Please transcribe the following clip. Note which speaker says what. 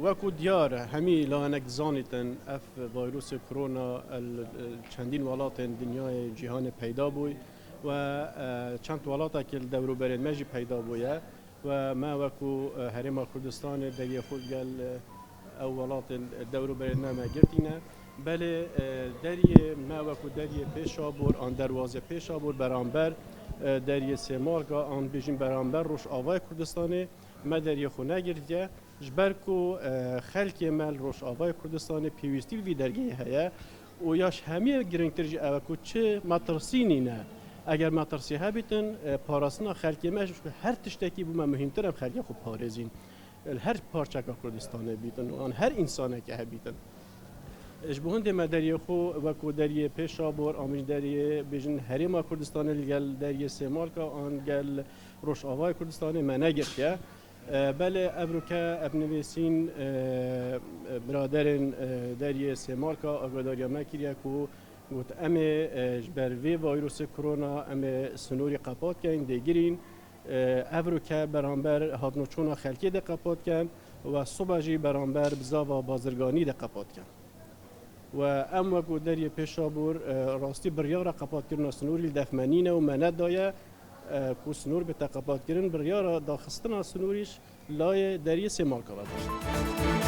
Speaker 1: وەکو دیارە هەمی لاەنێک زانیتن ئەف ڤایرۆسی کۆرۆنا چەندین وڵاتên دنیای جیهانê peyda bûy و çend welatekî li dewroberên me jî peyda bûye و me wekû Herêma Kurdistanê deriyê xwe gel ew welatên dewroberên me girtîne belê deriyê me wekû deriyê Pêşabûr an Derwazê Pêşabûr beramber deriyê Sêmalka an bêjin beramber Rojavayê Kurdistanê me deriyê xwe negirtiye ji ber ku xelkê me li Rojavayê Kurdistanê pêwîstî vî dergehê heye û ya ji hemî girîngtir jî ew e ku çi metirsînîne eger metirsî hebîtin parastina xelkê me ji her tiştekî bû me muhîmtir em xelkê xwe parêzîn her parçeka Kurdistanê bîtin an her însanekê hebîtin ji bo hindê me deriyê xwe wekû deriyê Pêşabûr an deriyê bêjin Herêma Kurdistanê li gel deriyê Sêmalka an gel Rojavayê Kurdistanê me negirtiye belê evrûke ev nivîsîn biraderên deriyê Sêmalka agadariya me kiriye ku got em ê ji ber vê vayrosê korona em ê sinûrî qepatkeyn dêgirîn evrûke beramber hatnoçûna xelkê de qepatken و صبح جی برانبر بزاوا بازرگانی ده قپات کن و ام وکو دریه پیشابور راستی بریارا قپات کردن سنوری دفمنینه و منت دایه کو سنور به تقپات کردن بریارا داخستنا سنوریش لای دریه سیمال کرده